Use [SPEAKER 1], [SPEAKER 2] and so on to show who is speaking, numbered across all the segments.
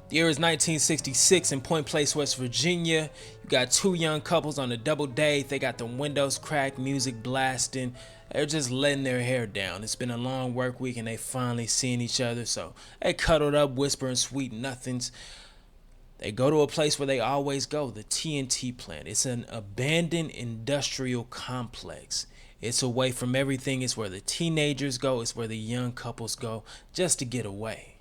[SPEAKER 1] The year is 1966 in Point Place, West Virginia. You got two young couples on a double date. They got the windows cracked, music blasting. They're just letting their hair down. It's been a long work week and they finally seeing each other. So they cuddled up, whispering sweet nothings. They go to a place where they always go, the TNT plant. It's an abandoned industrial complex. It's away from everything. It's where the teenagers go. It's where the young couples go just to get away,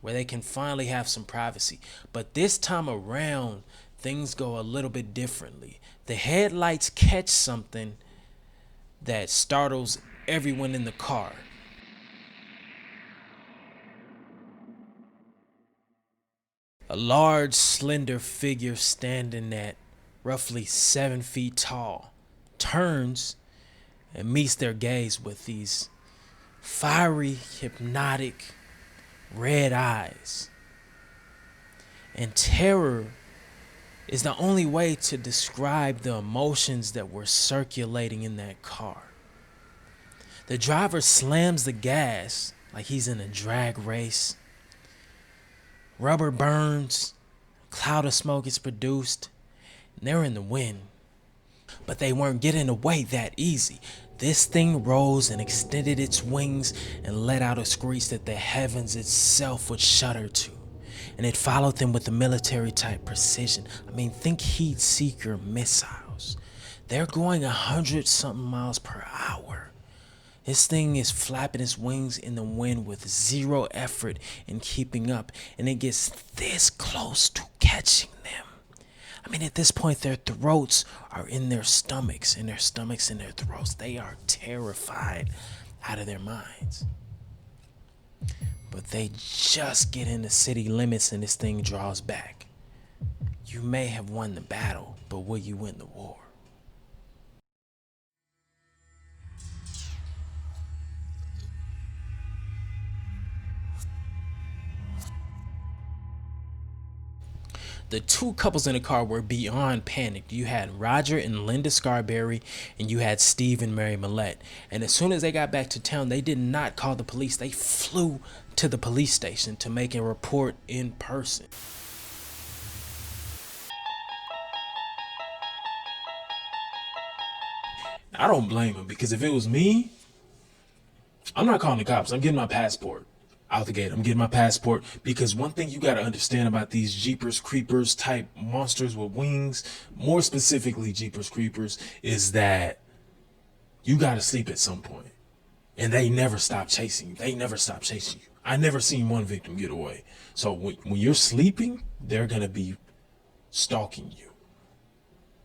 [SPEAKER 1] where they can finally have some privacy. But this time around, things go a little bit differently. The headlights catch something that startles everyone in the car. A large, slender figure standing at roughly 7 feet tall turns and meets their gaze with these fiery, hypnotic red eyes. And terror is the only way to describe the emotions that were circulating in that car. The driver slams the gas like he's in a drag race. Rubber burns, a cloud of smoke is produced, and they're in the wind. But they weren't getting away that easy. This thing rose and extended its wings and let out a screech that the heavens itself would shudder to. And it followed them with a military type precision. I mean, think heat seeker missiles. They're going 100 something miles per hour. This thing is flapping its wings in the wind with zero effort in keeping up, and it gets this close to catching them. I mean, at this point, their throats are in their stomachs, and their stomachs in their throats. They are terrified out of their minds. But they just get in the city limits and this thing draws back. You may have won the battle, but will you win the war? The two couples in the car were beyond panicked. You had Roger and Linda Scarberry, and you had Steve and Mary Millette. And as soon as they got back to town, they did not call the police. They flew to the police station to make a report in person. I don't blame him, because if it was me, I'm not calling the cops. I'm getting my passport out the gate. I'm getting my passport, because one thing you got to understand about these Jeepers Creepers type monsters with wings, more specifically Jeepers Creepers, is that you got to sleep at some point. And they never stop chasing you. They never stop chasing you. I never seen one victim get away. So when you're sleeping, they're going to be stalking you.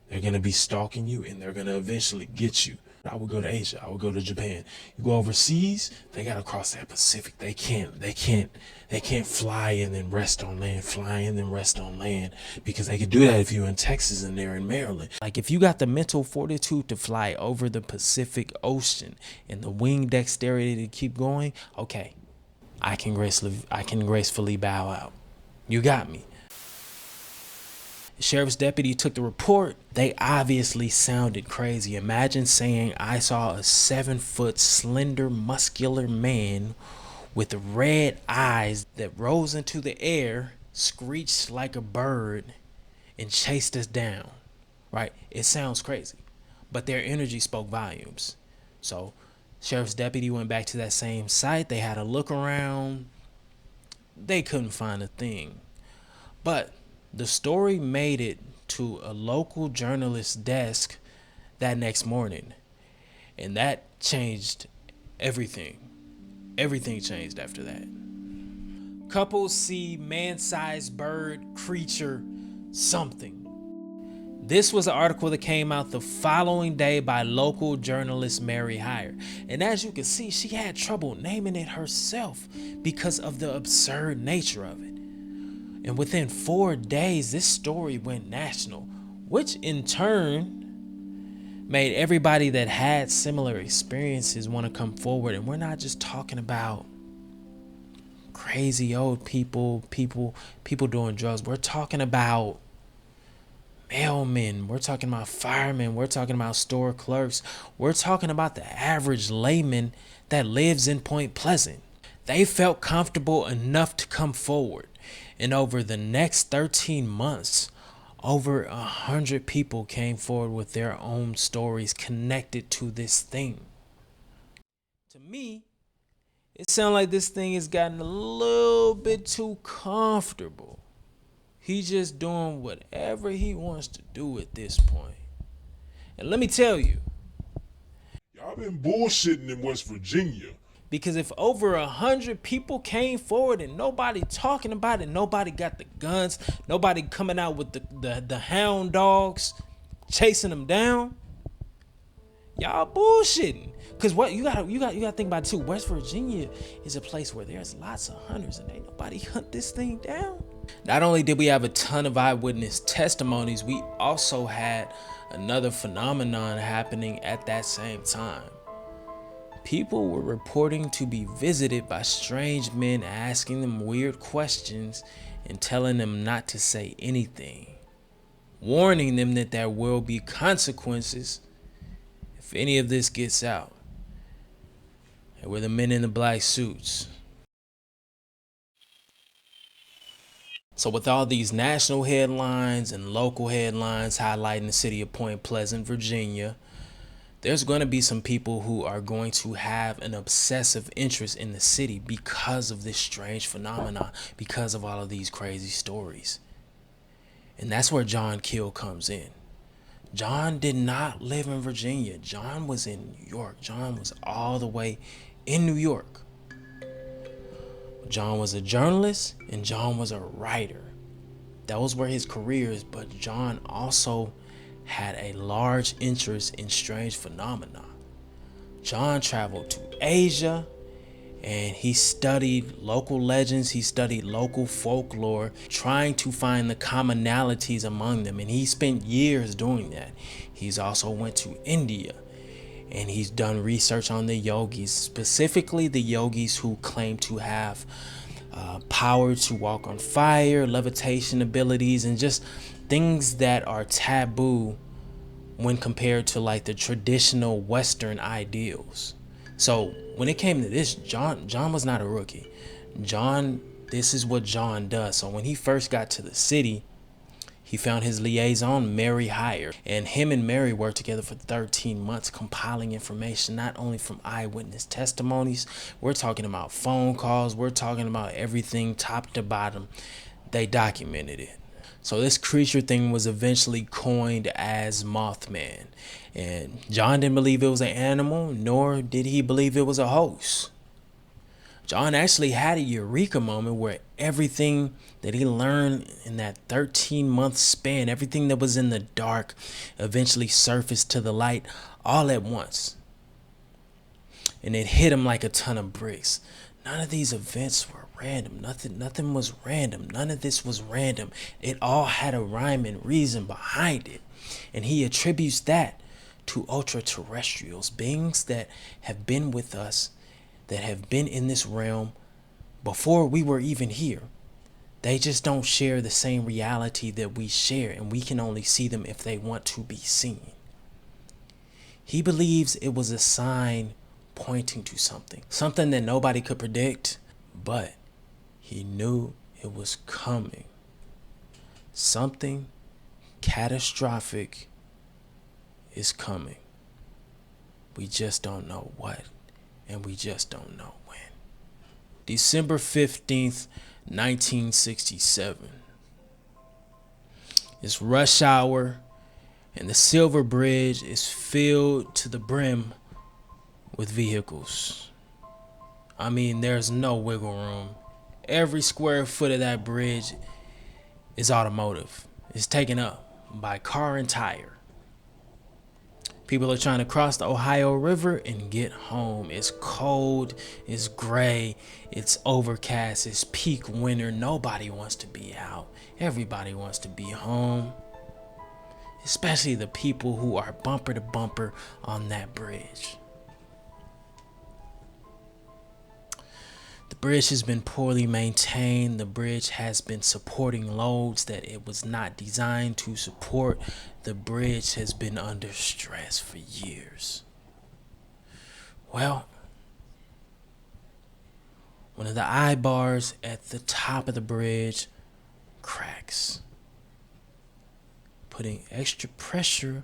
[SPEAKER 1] They're going to be stalking you, and they're going to eventually get you. I would go to Asia. I would go to Japan. You go overseas, they got to cross that Pacific. They can't fly and then rest on land, fly and then rest on land, because they could do that if you're in Texas and they're in Maryland. Like, if you got the mental fortitude to fly over the Pacific Ocean and the wing dexterity to keep going, okay, I can gracefully bow out. You got me. The sheriff's deputy took the report. They obviously sounded crazy. Imagine saying I saw a 7-foot slender muscular man with red eyes that rose into the air, screeched like a bird, and chased us down. Right? It sounds crazy, but their energy spoke volumes. So sheriff's deputy went back to that same site. They had a look around. They couldn't find a thing. But the story made it to a local journalist's desk that next morning, and that changed everything. Everything changed after that. Couples see man-sized bird, creature, something. This was an article that came out the following day by local journalist Mary Hyre. And as you can see, she had trouble naming it herself because of the absurd nature of it. And within 4 days, this story went national, which in turn made everybody that had similar experiences want to come forward. And we're not just talking about crazy old people doing drugs. We're talking about mailmen. We're talking about firemen. We're talking about store clerks. We're talking about the average layman that lives in Point Pleasant. They felt comfortable enough to come forward.
[SPEAKER 2] And over the next 13 months, over 100 people came forward with their own stories connected to this thing. To me, it sounds like this thing has gotten a little bit too comfortable. He's just doing whatever he wants to do at this point. And let me tell you,
[SPEAKER 3] Y'all been bullshitting in West Virginia.
[SPEAKER 2] because if over 100 people came forward and nobody talking about it, nobody got the guns, nobody coming out with the hound dogs chasing them down, y'all bullshitting. Cause what you gotta think about it too. West Virginia is a place where there's lots of hunters and ain't nobody hunt this thing down. Not only did we have a ton of eyewitness testimonies, we also had another phenomenon happening at that same time. People were reporting to be visited by strange men asking them weird questions and telling them not to say anything, warning them that there will be consequences if any of this gets out. They were the men in the black suits. So with all these national headlines and local headlines highlighting the city of Point Pleasant, Virginia, there's going to be some people who are going to have an obsessive interest in the city because of this strange phenomenon, because of all of these crazy stories. And that's where John Keel comes in. John did not live in Virginia. John was in New York. John was all the way in New York. John was a journalist and John was a writer. Those were his careers, but John also had a large interest in strange phenomena. John traveled to Asia and he studied local legends, he studied local folklore, trying to find the commonalities among them, and he spent years doing that. He's also went to India and he's done research on the yogis, specifically the yogis who claim to have power to walk on fire, levitation abilities, and just things that are taboo when compared to like the traditional Western ideals. So when it came to this, John was not a rookie. This is what John does. So when he first got to the city, he found his liaison, Mary Hyre, and him and Mary worked together for 13 months compiling information, not only from eyewitness testimonies. We're talking about phone calls. We're talking about everything top to bottom. They documented it. So this creature thing was eventually coined as Mothman. And John didn't believe it was an animal, nor did he believe it was a hoax. John actually had a eureka moment where everything that he learned in that 13-month span, everything that was in the dark, eventually surfaced to the light all at once. And it hit him like a ton of bricks. None of these events were random. Nothing was random. None of this was random. It all had a rhyme and reason behind it. And he attributes that to ultra-terrestrials, beings that have been with us, that have been in this realm before we were even here. They just don't share the same reality that we share, and we can only see them if they want to be seen. He believes it was a sign pointing to something that nobody could predict, but he knew it was coming. Something catastrophic is coming. We just don't know what, and we just don't know when. December 15th, 1967. It's rush hour, and the Silver Bridge is filled to the brim with vehicles. I mean, there's no wiggle room. Every square foot of that bridge is automotive. It's taken up by car and tire. People are trying to cross the Ohio River and get home. It's cold, it's gray, it's overcast, it's peak winter. Nobody wants to be out. Everybody wants to be home. Especially the people who are bumper to bumper on that bridge. The bridge has been poorly maintained. The bridge has been supporting loads that it was not designed to support. The bridge has been under stress for years. Well, one of the eye bars at the top of the bridge cracks, putting extra pressure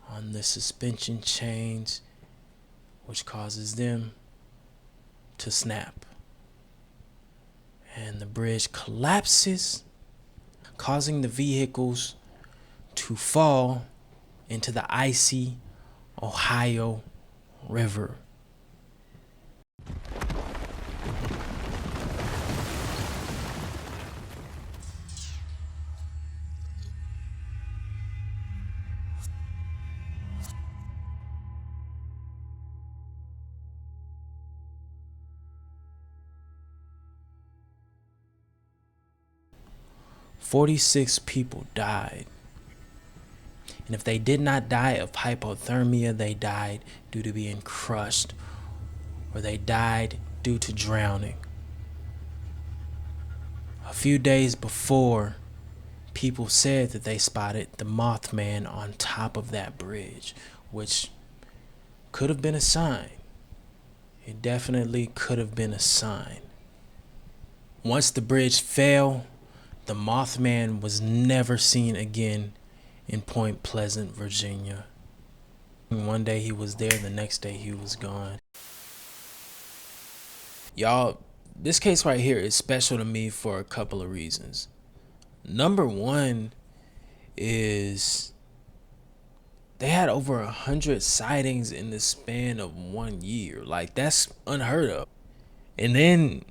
[SPEAKER 2] on the suspension chains, which causes them to snap. And the bridge collapses, causing the vehicles to fall into the icy Ohio River. "46 people died. And if they did not die of hypothermia, they died due to being crushed, or they died due to drowning. A few days before, people said that they spotted the Mothman on top of that bridge, which could have been a sign. It definitely could have been a sign. Once the bridge fell, the Mothman was never seen again in Point Pleasant, Virginia. One day he was there, the next day he was gone. Y'all, this case right here is special to me for a couple of reasons. Number one is they had over 100 sightings in the span of 1 year. Like, that's unheard of. And then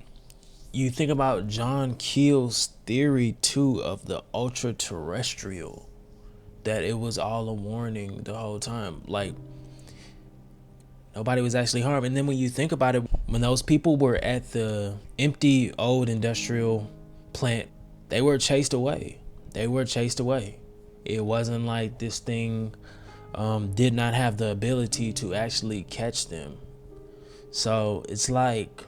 [SPEAKER 2] you think about John Keel's theory too of the ultra terrestrial, that it was all a warning the whole time. Like, nobody was actually harmed. And then when you think about it, when those people were at the empty old industrial plant, they were chased away. They were chased away. It wasn't like this thing did not have the ability to actually catch them. So it's like,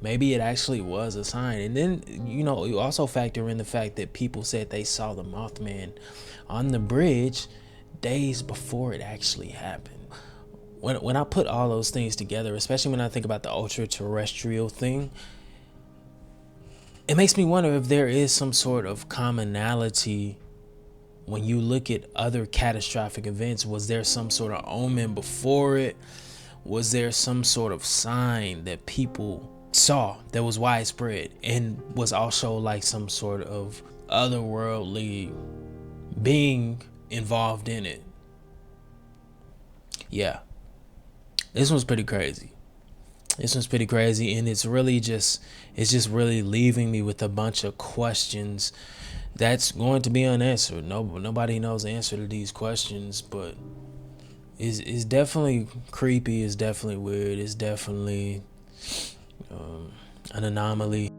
[SPEAKER 2] maybe it actually was a sign. And then, you also factor in the fact that people said they saw the Mothman on the bridge days before it actually happened. When I put all those things together, especially when I think about the ultra terrestrial thing, it makes me wonder if there is some sort of commonality when you look at other catastrophic events. Was there some sort of omen before it? Was there some sort of sign that people saw that was widespread and was also like some sort of otherworldly being involved in it? Yeah, this one's pretty crazy. And it's just really leaving me with a bunch of questions that's going to be unanswered. Nobody knows the answer to these questions, but it's definitely creepy. It's definitely weird. It's definitely an anomaly.